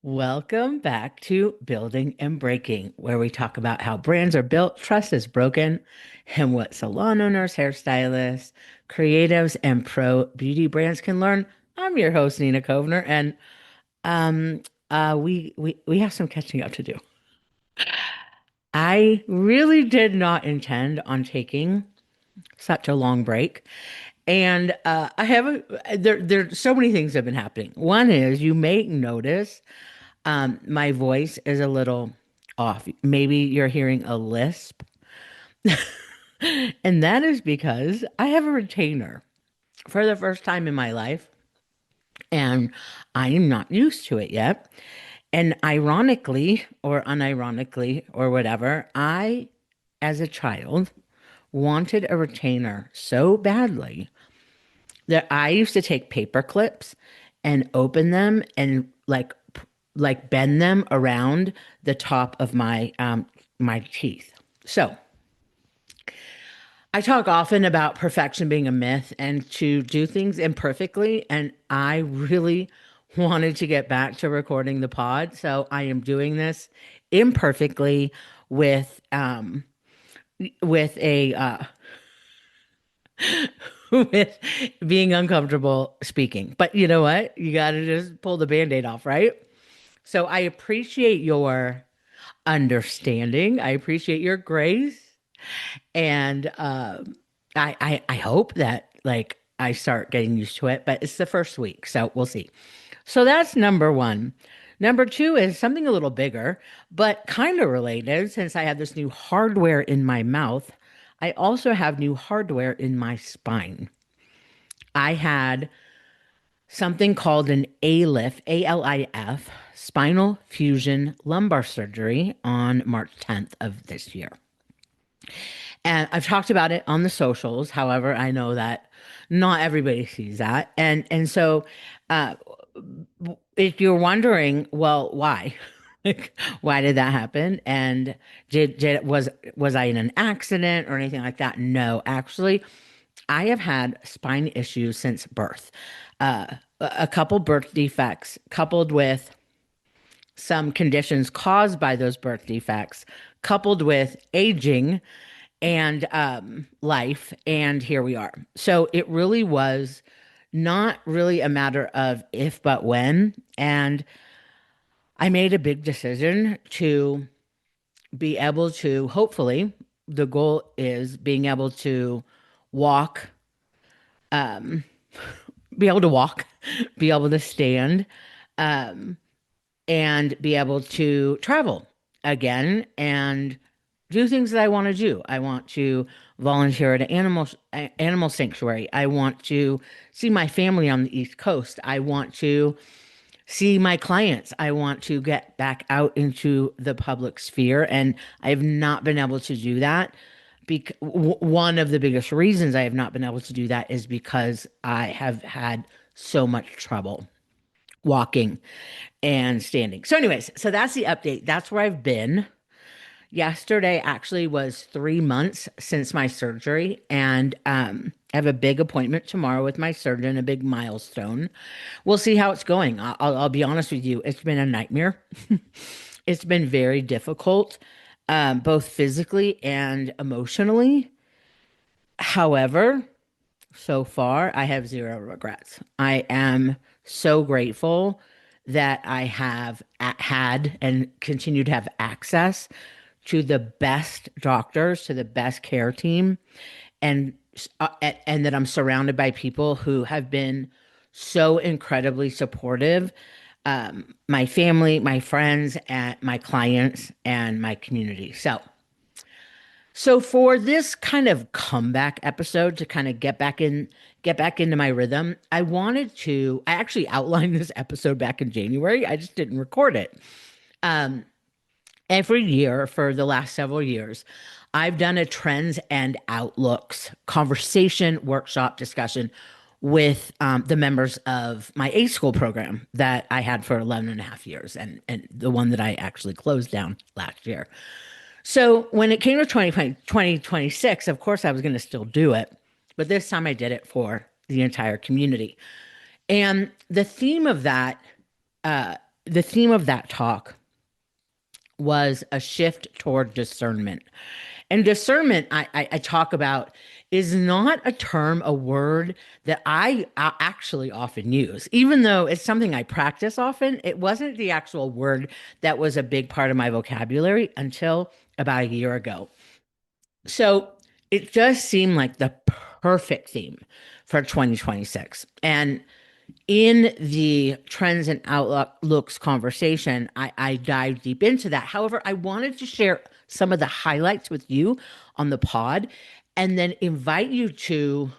Welcome back to Building and Breaking, where we talk about how brands are built, trust is broken, and what salon owners, hairstylists, creatives, and pro beauty brands can learn. I'm your host, Nina Kovner, and um, we have some catching up to do. I really did not intend on taking such a long break. And I haven't, there's so many things have been happening. One is you may notice my voice is a little off. Maybe you're hearing a lisp. And that is because I have a retainer for the first time in my life, and I am not used to it yet. And ironically, or unironically, or whatever, I, as a child, wanted a retainer so badly that I used to take paper clips and open them and like bend them around the top of my teeth. So I talk often about perfection being a myth and to do things imperfectly, and I really wanted to get back to recording the pod, so I am doing this imperfectly with with a with being uncomfortable speaking. But you know what? You got to just pull the band-aid off, right? So I appreciate your understanding. I appreciate your grace. And I hope that like I start getting used to it, but it's the first week, so we'll see. So that's number one. Number two is something a little bigger, but kind of related since I have this new hardware in my mouth. I also have new hardware in my spine. I had something called an ALIF, ALIF, spinal fusion lumbar surgery on March 10th of this year. And I've talked about it on the socials. However, I know that not everybody sees that. And so uh if you're wondering, well, why? Like, why did that happen? And did was I in an accident or anything like that? No, actually, I have had spine issues since birth. A couple birth defects coupled with some conditions caused by those birth defects, coupled with aging and life, and here we are. So it really was not really a matter of if but when, and I made a big decision to be able to, hopefully, the goal is being able to walk, um, be able to walk, be able to stand, um, and be able to travel again and do things that I want to do. I want to volunteer at an animal sanctuary. I want to see my family on the East Coast. I want to see my clients. I want to get back out into the public sphere, and I have not been able to do that. One of the biggest reasons I have not been able to do that is because I have had so much trouble walking and standing. So, anyways, so that's the update. That's where I've been. Yesterday actually was 3 months since my surgery, and I have a big appointment tomorrow with my surgeon, a big milestone. We'll see how it's going. I'll be honest with you, it's been a nightmare. It's been very difficult, both physically and emotionally. However, so far, I have zero regrets. I am so grateful that I have had and continue to have access to the best doctors, to the best care team, and and that I'm surrounded by people who have been so incredibly supportive. My family, my friends, and my clients, and my community. So for this kind of comeback episode to kind of get back into my rhythm, I actually outlined this episode back in January. I just didn't record it. Um, every year for the last several years, I've done a trends and outlooks conversation, workshop, discussion with the members of my A school program that I had for 11 and a half years, and the one that I actually closed down last year. So when it came to 2026, of course, I was going to still do it, but this time I did it for the entire community. And the theme of that the theme of that talk was a shift toward discernment. And discernment, I talk about, is not a term, a word that I actually often use. Even though it's something I practice often, it wasn't the actual word that was a big part of my vocabulary until about a year ago. So it just seemed like the perfect theme for 2026. And in the trends and outlooks conversation, I dive deep into that. However, I wanted to share some of the highlights with you on the pod and then invite you to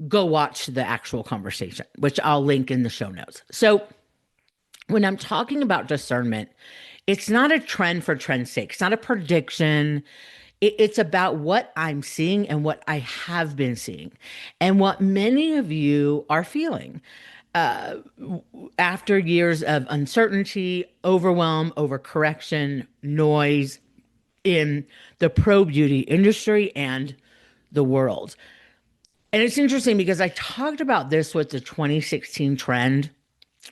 go watch the actual conversation, which I'll link in the show notes. So, when I'm talking about discernment, it's not a trend for trend's sake, it's not a prediction. It's about what I'm seeing and what I have been seeing, and what many of you are feeling after years of uncertainty, overwhelm, overcorrection, noise in the pro beauty industry and the world. And it's interesting because I talked about this with the 2016 trend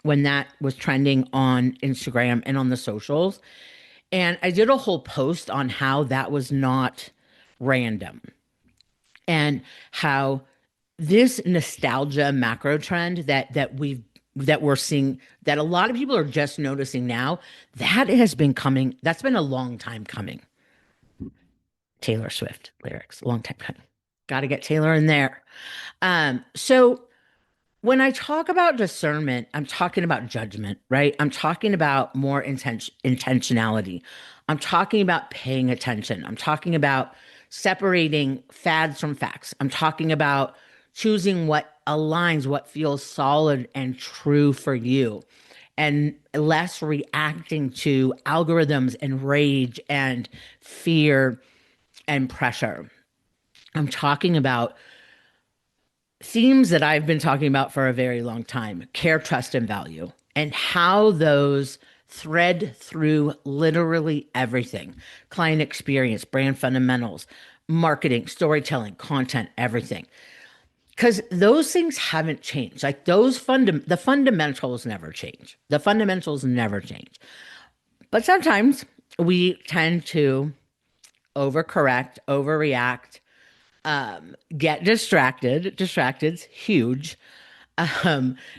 when that was trending on Instagram and on the socials. And I did a whole post on how that was not random and how this nostalgia macro trend that we're seeing, that a lot of people are just noticing now, that has been coming. That's been a long time coming. Taylor Swift lyrics, long time coming. Got to get Taylor in there. So when I talk about discernment, I'm talking about judgment, right? I'm talking about more intentionality. I'm talking about paying attention. I'm talking about separating fads from facts. I'm talking about choosing what aligns, what feels solid and true for you, and less reacting to algorithms and rage and fear and pressure. I'm talking about themes that I've been talking about for a very long time: care, trust, and value, and how those thread through literally everything: client experience, brand fundamentals, marketing, storytelling, content, everything. Because those things haven't changed. Like the fundamentals never change. The fundamentals never change. But sometimes we tend to overcorrect, overreact, get distracted. Distracted's huge,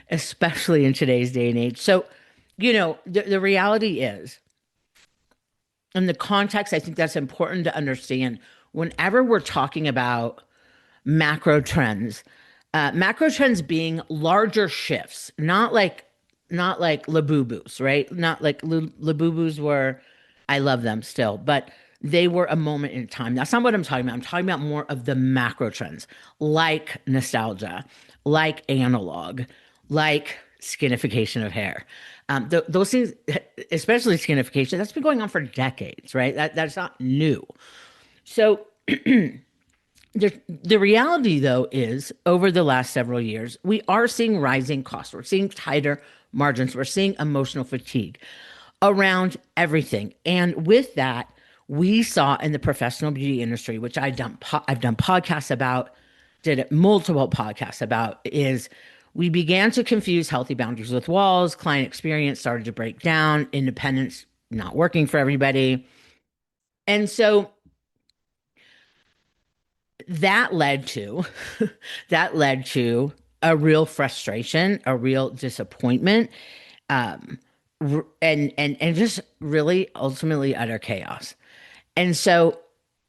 especially in today's day and age. So, the reality is, in the context, I think that's important to understand whenever we're talking about macro trends being larger shifts, not like labubus, right? Not like labubus were, I love them still, but they were a moment in time. That's not what I'm talking about. I'm talking about more of the macro trends, like nostalgia, like analog, like skinification of hair. Those things, especially skinification, that's been going on for decades, right? That's not new. So the reality, though, is over the last several years, we are seeing rising costs. We're seeing tighter margins. We're seeing emotional fatigue around everything. And with that, we saw in the professional beauty industry, which I've done podcasts about, did multiple podcasts about, is we began to confuse healthy boundaries with walls. Client experience started to break down. Independence not working for everybody. And so that led to that led to a real frustration, a real disappointment, um, and just really ultimately utter chaos. And so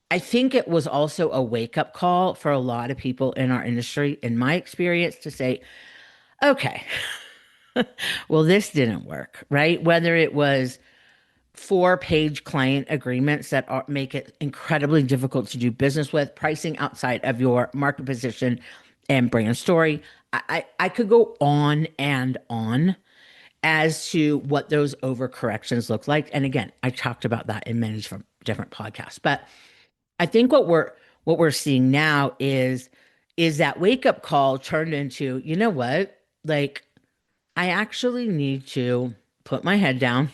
I think it was also a wake up call for a lot of people in our industry, in my experience, to say, okay, well, this didn't work, right? Whether it was 4-page client agreements that make it incredibly difficult to do business with, pricing outside of your market position and brand story. I could go on and on as to what those overcorrections look like. And again, I talked about that in many different podcasts. But I think what we're seeing now is that wake up call turned into, you know what? Like, I actually need to put my head down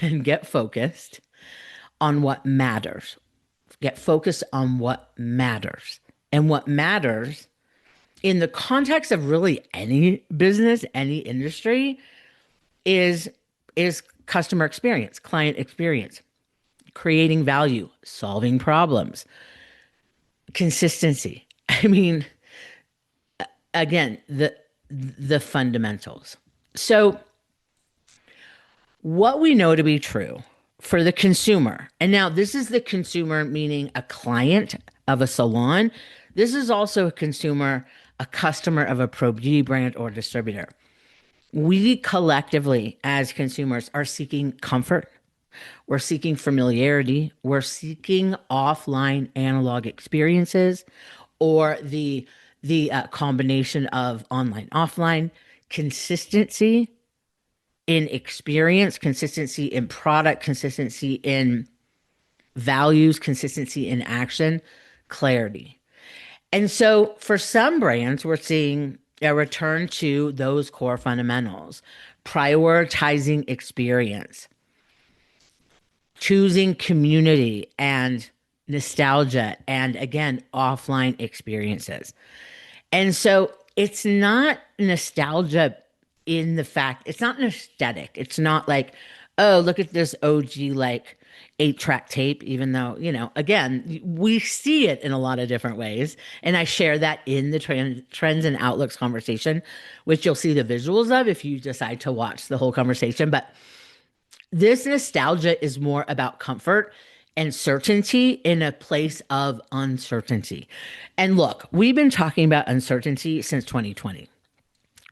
and get focused on what matters. Get focused on what matters. And what matters in the context of really any business, any industry, is is customer experience, client experience, creating value, solving problems, consistency. I mean, again, the fundamentals. So what we know to be true for the consumer, and now this is the consumer meaning a client of a salon. This is also a consumer, a customer of a pro beauty brand or distributor. We collectively, as consumers, are seeking comfort. We're seeking familiarity. We're seeking offline analog experiences, or the combination of online offline, consistency in experience, consistency in product, consistency in values, consistency in action, clarity. And so for some brands, we're seeing a return to those core fundamentals, prioritizing experience, choosing community and nostalgia, and again, offline experiences. And so it's not nostalgia in the fact, it's not an aesthetic. It's not like, oh, look at this OG like 8-track tape, even though, again, we see it in a lot of different ways. And I share that in the trends and outlooks conversation, which you'll see the visuals of if you decide to watch the whole conversation. But this nostalgia is more about comfort and certainty in a place of uncertainty. And look, we've been talking about uncertainty since 2020.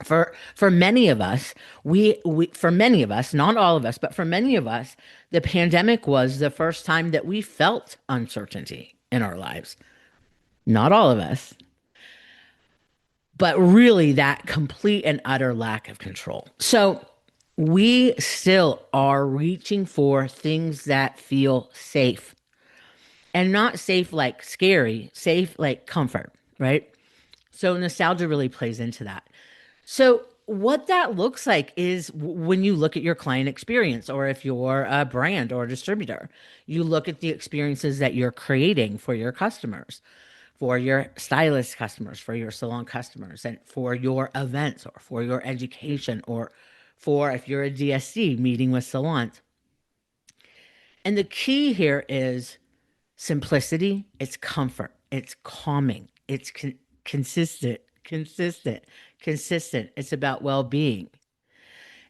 For many of us, we for many of us, not all of us, but for many of us, the pandemic was the first time that we felt uncertainty in our lives. Not all of us, but really that complete and utter lack of control. So we still are reaching for things that feel safe, and not safe like scary, safe like comfort, right? So nostalgia really plays into that. So what that looks like is when you look at your client experience, or if you're a brand or a distributor, you look at the experiences that you're creating for your customers, for your stylist customers, for your salon customers, and for your events, or for your education, or for if you're a DSC meeting with salons. And the key here is simplicity, it's comfort, it's calming, it's consistent, consistent. It's about well-being.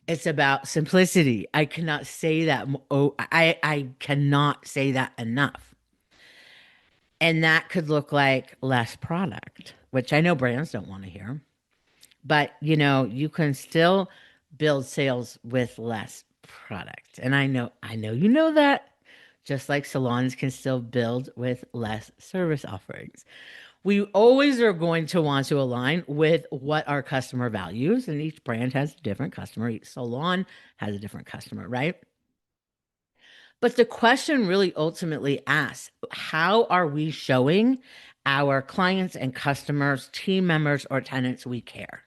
It's about simplicity. I cannot say that. Oh, I cannot say that enough. And that could look like less product, which I know brands don't want to hear. But you can still build sales with less product. And I know you know that. Just like salons can still build with less service offerings. We always are going to want to align with what our customer values, and each brand has a different customer. Each salon has a different customer, right? But the question really ultimately asks, how are we showing our clients and customers, team members, or tenants we care?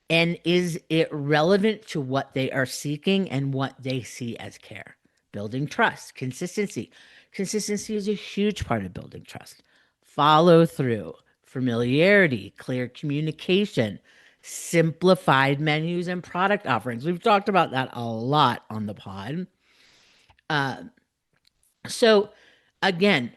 And is it relevant to what they are seeking and what they see as care? Building trust, consistency. Consistency is a huge part of building trust. Follow through, familiarity, clear communication, simplified menus and product offerings. We've talked about that a lot on the pod. Uh, so, again,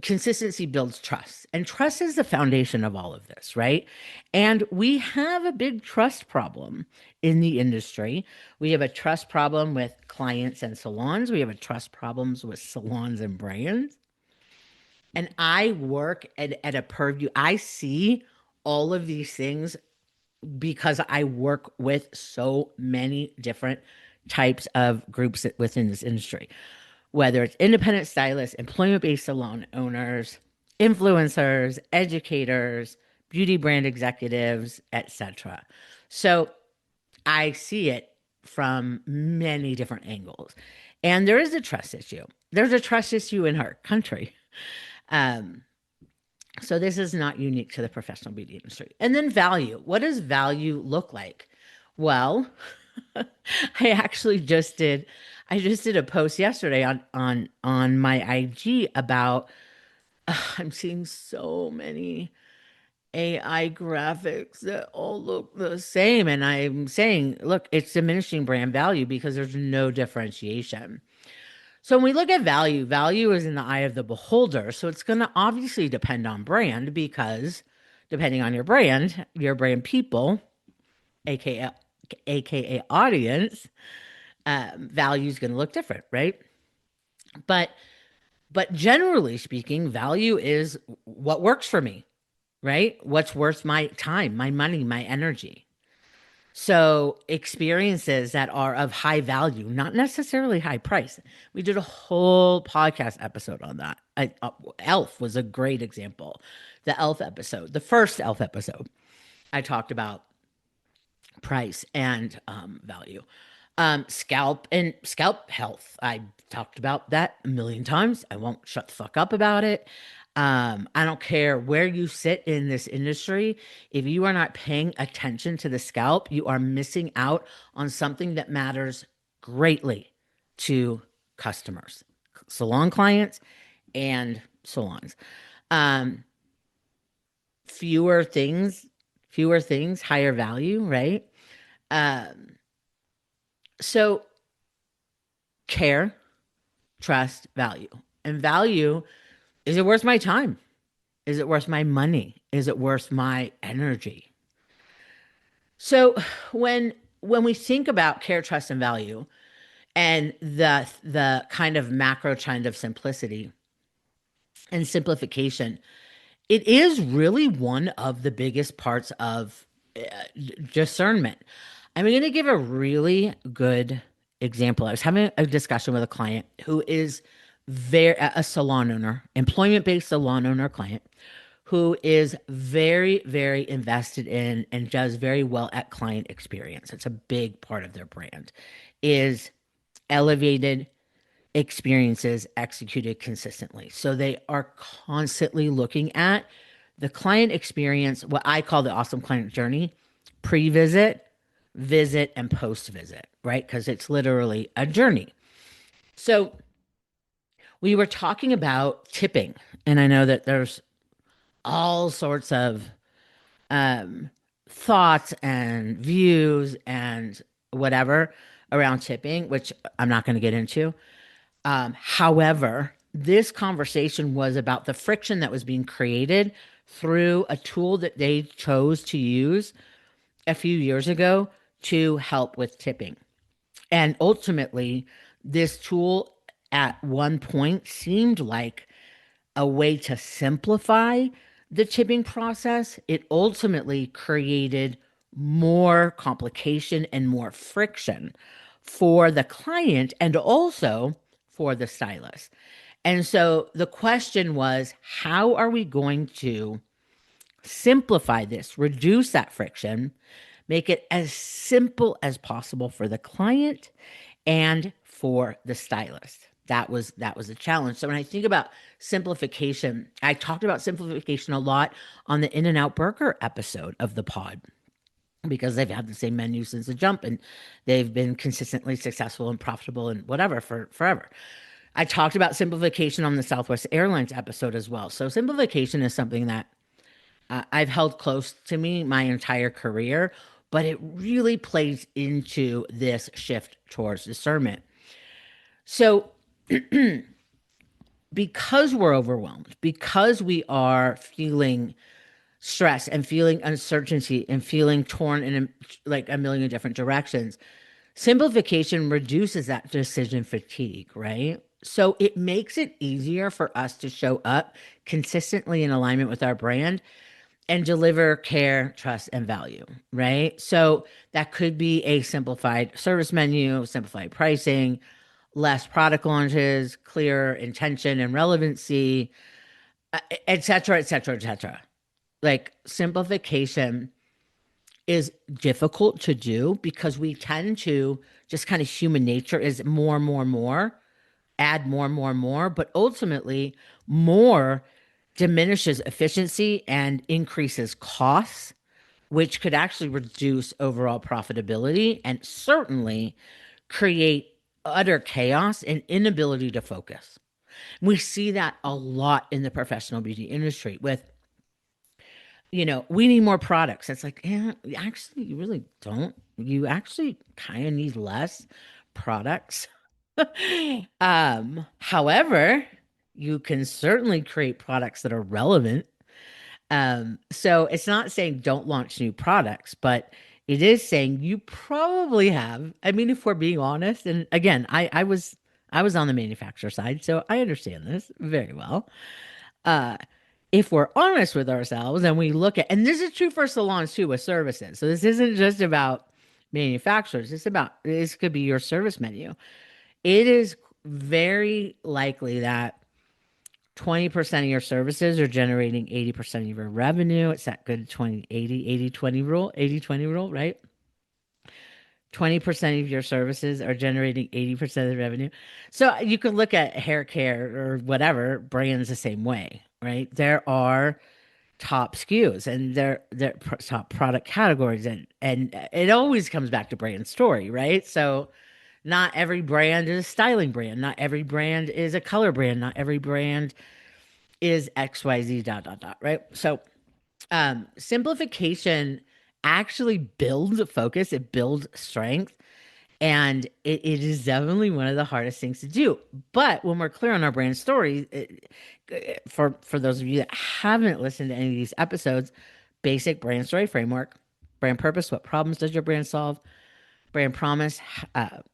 consistency builds trust, and trust is the foundation of all of this, right? And we have a big trust problem in the industry. We have a trust problem with clients and salons. We have a trust problems with salons and brands. And I work at a purview. I see all of these things because I work with so many different types of groups within this industry, whether it's independent stylists, employment-based salon owners, influencers, educators, beauty brand executives, etc. So I see it from many different angles. And there is a trust issue. There's a trust issue in our country. Um, so this is not unique to the professional beauty industry. And then value. What does value look like? Well, I just did a post yesterday on my IG about I'm seeing so many AI graphics that all look the same. And I'm saying, look, it's diminishing brand value because there's no differentiation. So when we look at value, value is in the eye of the beholder. So it's going to obviously depend on brand because depending on your brand people, aka aka audience, value is going to look different, right? But but generally speaking, value is what works for me, right? What's worth my time, my money, my energy. So experiences that are of high value, not necessarily high price. We did a whole podcast episode on that. Elf was a great example. The Elf episode, the first Elf episode, I talked about price and value. Scalp health. I talked about that a million times. I won't shut the fuck up about it. I don't care where you sit in this industry. If you are not paying attention to the scalp, you are missing out on something that matters greatly to customers, salon clients, and salons. Um, fewer things, fewer things, higher value, right? Um, so care, trust, value. And value, is it worth my time? Is it worth my money? Is it worth my energy? So when we think about care, trust, and value and the kind of macro trend of simplicity and simplification, it is really one of the biggest parts of discernment. I'm going to give a really good example. I was having a discussion with a client who is a salon owner, employment-based salon owner client who is very, very invested in and does very well at client experience. It's a big part of their brand, is elevated experiences executed consistently. So they are constantly looking at the client experience, what I call the awesome client journey, pre-visit, visit, and post-visit, right? Because it's literally a journey. So we were talking about tipping, and I know that there's all sorts of um, thoughts and views and whatever around tipping, which I'm not going to get into. However, this conversation was about the friction that was being created through a tool that they chose to use a few years ago to help with tipping. And ultimately, this tool at one point seemed like a way to simplify the tipping process. It ultimately created more complication and more friction for the client and also for the stylist. And so the question was, how are we going to simplify this, reduce that friction, make it as simple as possible for the client and for the stylist? That was a challenge. So when I think about simplification, I talked about simplification a lot on the In and Out Burger episode of the pod because they've had the same menu since the jump and they've been consistently successful and profitable and whatever for forever. I talked about simplification on the Southwest Airlines episode as well. So simplification is something that I've held close to me my entire career, but it really plays into this shift towards discernment. So because we're overwhelmed, because we are feeling stress and feeling uncertainty and feeling torn in like a million different directions, simplification reduces that decision fatigue, right? So it makes it easier for us to show up consistently in alignment with our brand and deliver care, trust, and value, right? So that could be a simplified service menu, simplified pricing, less product launches, clearer intention and relevancy, et cetera, et cetera, et cetera. Like simplification is difficult to do because we tend to just kind of human nature is more, more, more, add more, more, more, but ultimately more diminishes efficiency and increases costs, which could actually reduce overall profitability and certainly create utter chaos and inability to focus. We see that a lot in the professional beauty industry with We need more products. It's like, yeah, actually, you really don't. You actually kind of need less products. However, you can certainly create products that are relevant. So it's not saying don't launch new products, but it is saying you probably have. I mean, if we're being honest, and again, I was on the manufacturer side, so I understand this very well. Uh, if we're honest with ourselves and we look at, and this is true for salons too with services. So this isn't just about manufacturers. This could be your service menu. It is very likely that 20% of your services are generating 80% of your revenue. It's that good 20 80 rule, 80/20 rule, right? 20% of your services are generating 80% of the revenue. So you could look at hair care or whatever brands the same way, right? There are top SKUs and they're top product categories, and it always comes back to brand story, right? So not every brand is a styling brand, not every brand is a color brand, not every brand is XYZ dot dot dot, right? So simplification actually builds focus, it builds strength, and it is definitely one of the hardest things to do. But when we're clear on our brand story, for those of you that haven't listened to any of these episodes, basic brand story framework, brand purpose, what problems does your brand solve? Brand promise,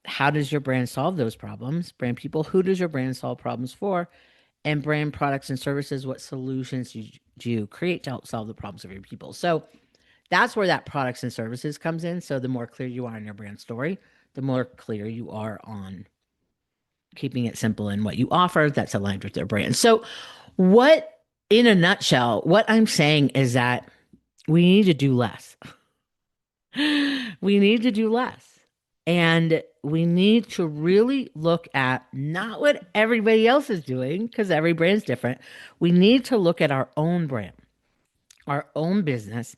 how does your brand solve those problems? Brand people, who does your brand solve problems for? And brand products and services, what solutions do you create to help solve the problems of your people? So that's where that products and services comes in. So the more clear you are in your brand story, the more clear you are on keeping it simple in what you offer that's aligned with their brand. So what, in a nutshell, what I'm saying is that we need to do less. We need to do less. And we need to really look at not what everybody else is doing, because every brand's different. We need to look at our own brand, our own business,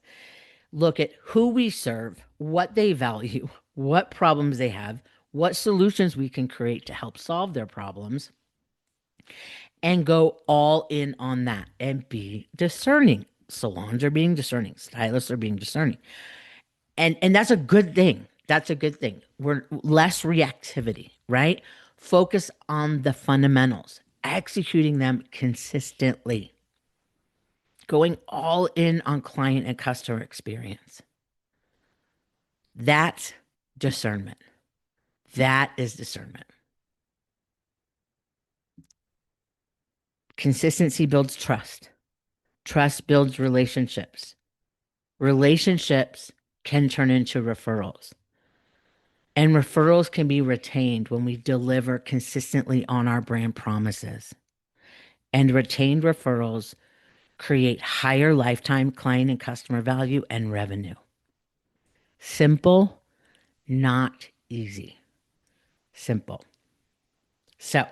look at who we serve, what they value, what problems they have, what solutions we can create to help solve their problems, and go all in on that and be discerning. Salons are being discerning, stylists are being discerning. And that's a good thing. That's a good thing. We're less reactivity, right? Focus on the fundamentals, executing them consistently, going all in on client and customer experience. That's discernment. That is discernment. Consistency builds trust. Trust builds relationships. Relationships can turn into referrals. And referrals can be retained when we deliver consistently on our brand promises. And retained referrals create higher lifetime client and customer value and revenue. Simple, not easy. Simple. So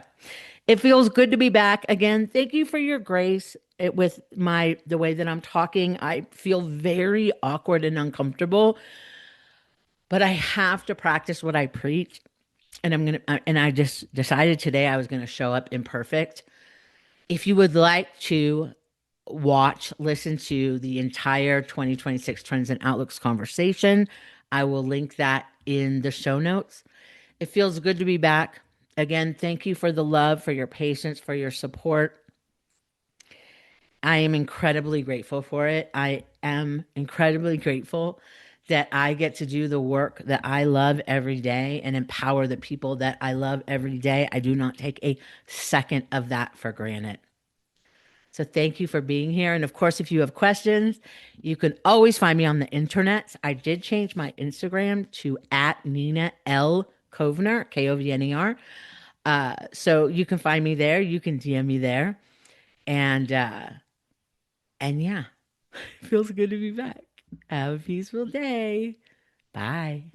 it feels good to be back again. Thank you for your grace with the way that I'm talking. I feel very awkward and uncomfortable, but I have to practice what I preach. And I just decided today I was gonna show up imperfect. If you would like to listen to the entire 2026 Trends and Outlooks conversation, I will link that in the show notes. It feels good to be back. Again, thank you for the love, for your patience, for your support. I am incredibly grateful for it. I am incredibly grateful that I get to do the work that I love every day and empower the people that I love every day. I do not take a second of that for granted. So thank you for being here. And of course, if you have questions, you can always find me on the internet. I did change my Instagram to at Nina L. Kovner, Kovner. So you can find me there. You can DM me there. And yeah, it feels good to be back. Have a peaceful day. Bye.